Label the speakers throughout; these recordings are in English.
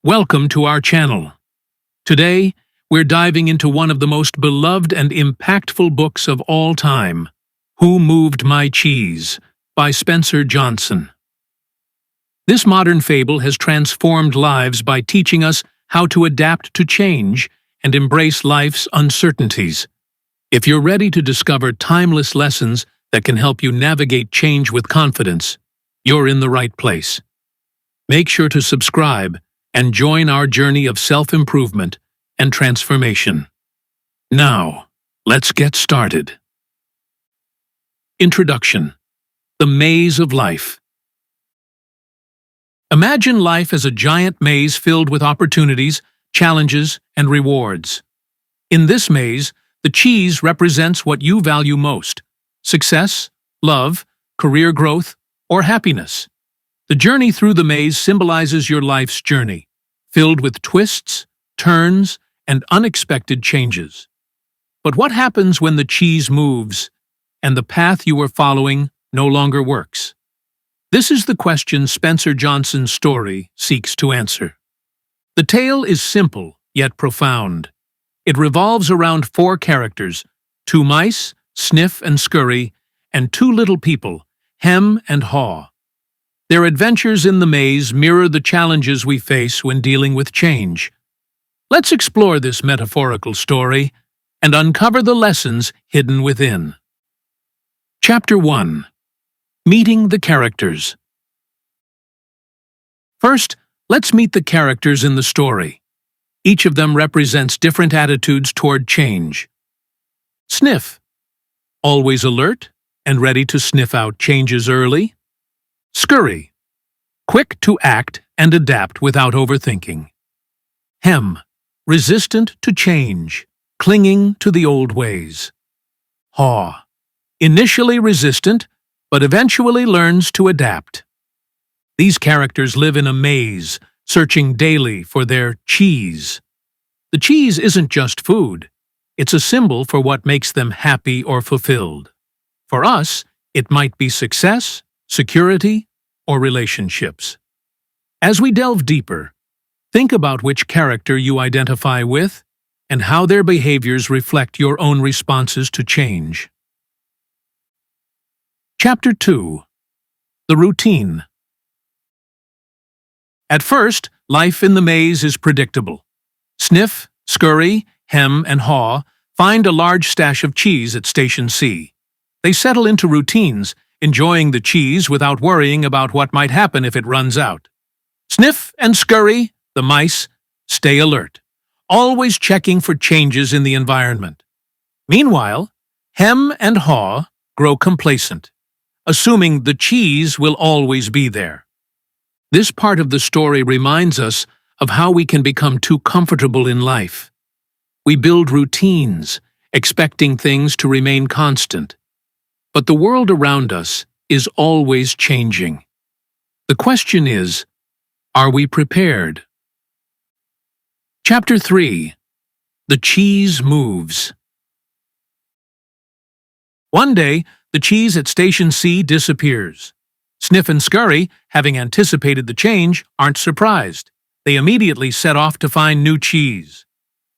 Speaker 1: Welcome to our channel. Today, we're diving into one of the most beloved and impactful books of all time, Who Moved My Cheese? By Spencer Johnson. This modern fable has transformed lives by teaching us how to adapt to change and embrace life's uncertainties. If you're ready to discover timeless lessons that can help you navigate change with confidence, you're in the right place. Make sure to subscribe and join our journey of self-improvement and transformation. Now, let's get started. Introduction: The Maze of Life. Imagine life as a giant maze filled with opportunities, challenges, and rewards. In this maze, the cheese represents what you value most: success, love, career growth, or happiness. The journey through the maze symbolizes your life's journey, filled with twists, turns, and unexpected changes. But what happens when the cheese moves and the path you were following no longer works? This is the question Spencer Johnson's story seeks to answer. The tale is simple, yet profound. It revolves around four characters: two mice, Sniff and Scurry, and two little people, Hem and Haw. Their adventures in the maze mirror the challenges we face when dealing with change. Let's explore this metaphorical story and uncover the lessons hidden within. Chapter 1. Meeting the Characters. First, let's meet the characters in the story. Each of them represents different attitudes toward change. Sniff, always alert and ready to sniff out changes early. Scurry, quick to act and adapt without overthinking. Hem, resistant to change, clinging to the old ways. Haw, initially resistant, but eventually learns to adapt. These characters live in a maze, searching daily for their cheese. The cheese isn't just food. It's a symbol for what makes them happy or fulfilled. For us, it might be success, security, or relationships. As we delve deeper, think about which character you identify with and how their behaviors reflect your own responses to change. Chapter 2. The Routine. At first, life in the maze is predictable. Sniff, Scurry, Hem, and Haw find a large stash of cheese at Station C. They settle into routines, enjoying the cheese without worrying about what might happen if it runs out. Sniff and Scurry, the mice, stay alert, always checking for changes in the environment. Meanwhile, Hem and Haw grow complacent, assuming the cheese will always be there. This part of the story reminds us of how we can become too comfortable in life. We build routines, expecting things to remain constant. But the world around us is always changing. The question is, are we prepared? Chapter 3. The Cheese Moves. One day, the cheese at Station C disappears. Sniff and Scurry, having anticipated the change, aren't surprised. They immediately set off to find new cheese.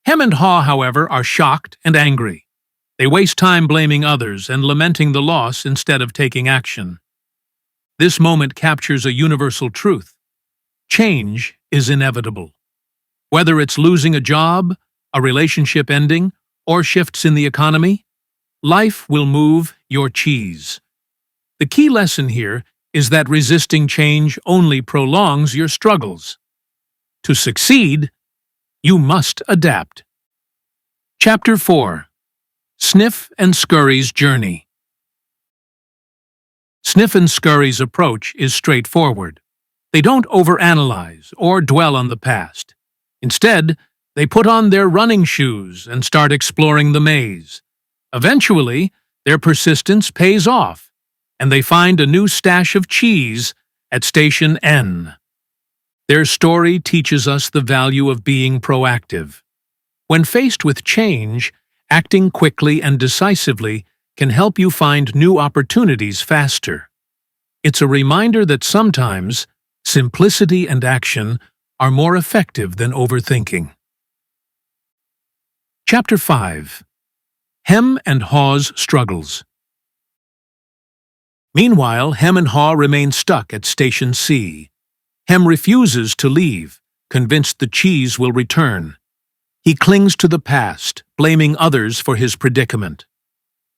Speaker 1: Hem and Haw, however, are shocked and angry. They waste time blaming others and lamenting the loss instead of taking action. This moment captures a universal truth. Change is inevitable. Whether it's losing a job, a relationship ending, or shifts in the economy, life will move your cheese. The key lesson here is that resisting change only prolongs your struggles. To succeed, you must adapt. Chapter 4. Sniff and Scurry's Journey. Sniff and Scurry's approach is straightforward. They don't overanalyze or dwell on the past. Instead, they put on their running shoes and start exploring the maze. Eventually, their persistence pays off, and they find a new stash of cheese at Station N. Their story teaches us the value of being proactive. When faced with change, acting quickly and decisively can help you find new opportunities faster. It's a reminder that sometimes simplicity and action are more effective than overthinking. Chapter 5. Hem and Haw's Struggles. Meanwhile, Hem and Haw remain stuck at Station C. Hem refuses to leave, convinced the cheese will return. He clings to the past, blaming others for his predicament.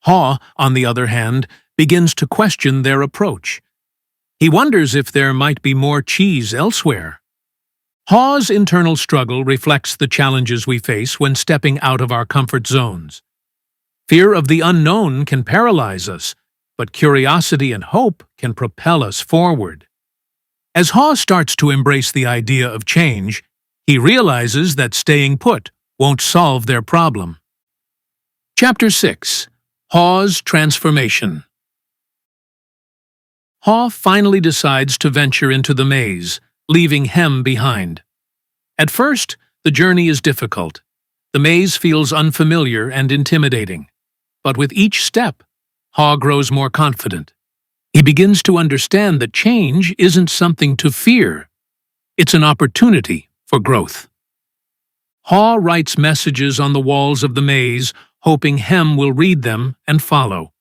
Speaker 1: Haw, on the other hand, begins to question their approach. He wonders if there might be more cheese elsewhere. Haw's internal struggle reflects the challenges we face when stepping out of our comfort zones. Fear of the unknown can paralyze us, but curiosity and hope can propel us forward. As Haw starts to embrace the idea of change, he realizes that staying put won't solve their problem. Chapter 6. Haw's Transformation. Haw finally decides to venture into the maze, leaving Hem behind. At first, the journey is difficult. The maze feels unfamiliar and intimidating. But with each step, Haw grows more confident. He begins to understand that change isn't something to fear. It's an opportunity for growth. Haw writes messages on the walls of the maze, hoping Hem will read them and follow.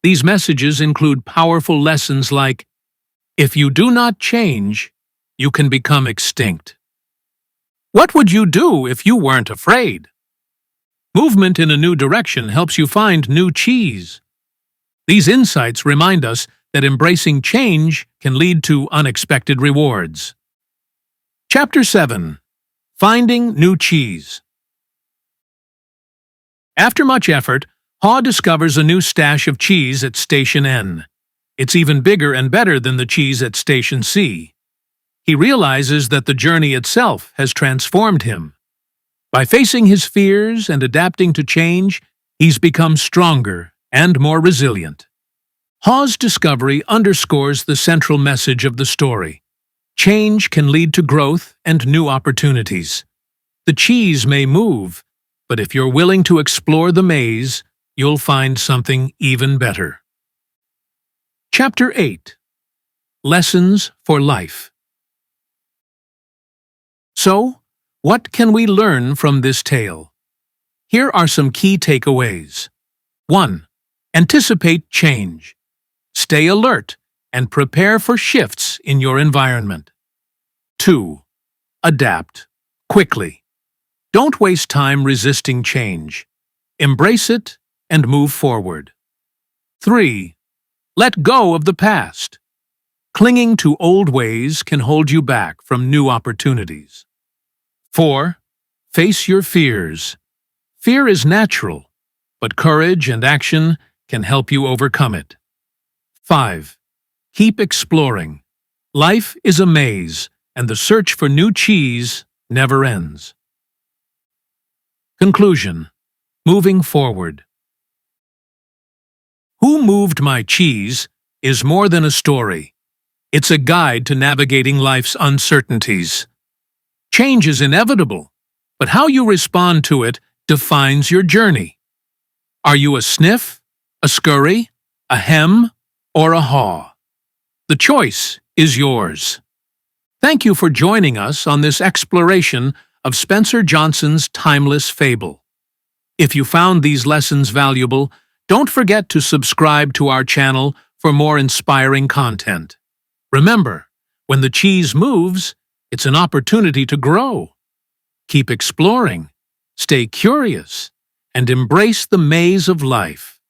Speaker 1: These messages include powerful lessons like, "If you do not change, you can become extinct." What would you do if you weren't afraid? Movement in a new direction helps you find new cheese. These insights remind us that embracing change can lead to unexpected rewards. Chapter 7. Finding New Cheese. After much effort, Haw discovers a new stash of cheese at Station N. It's even bigger and better than the cheese at Station C. He realizes that the journey itself has transformed him. By facing his fears and adapting to change, he's become stronger and more resilient. Haw's discovery underscores the central message of the story. Change can lead to growth and new opportunities. The cheese may move, but if you're willing to explore the maze, you'll find something even better. Chapter 8. Lessons for Life. So, what can we learn from this tale? Here are some key takeaways. 1. Anticipate change. Stay alert and prepare for shifts in your environment. 2. Adapt quickly. Don't waste time resisting change. Embrace it and move forward. 3. Let go of the past. Clinging to old ways can hold you back from new opportunities. 4. Face your fears. Fear is natural, but courage and action can help you overcome it. 5. Keep exploring. Life is a maze, and the search for new cheese never ends. Conclusion. Moving forward. Who Moved My Cheese is more than a story. It's a guide to navigating life's uncertainties. Change is inevitable, but how you respond to it defines your journey. Are you a Sniff, a Scurry, a Hem, or a Haw? The choice is yours. Thank you for joining us on this exploration of Spencer Johnson's timeless fable. If you found these lessons valuable, don't forget to subscribe to our channel for more inspiring content. Remember, when the cheese moves, it's an opportunity to grow. Keep exploring, stay curious, and embrace the maze of life.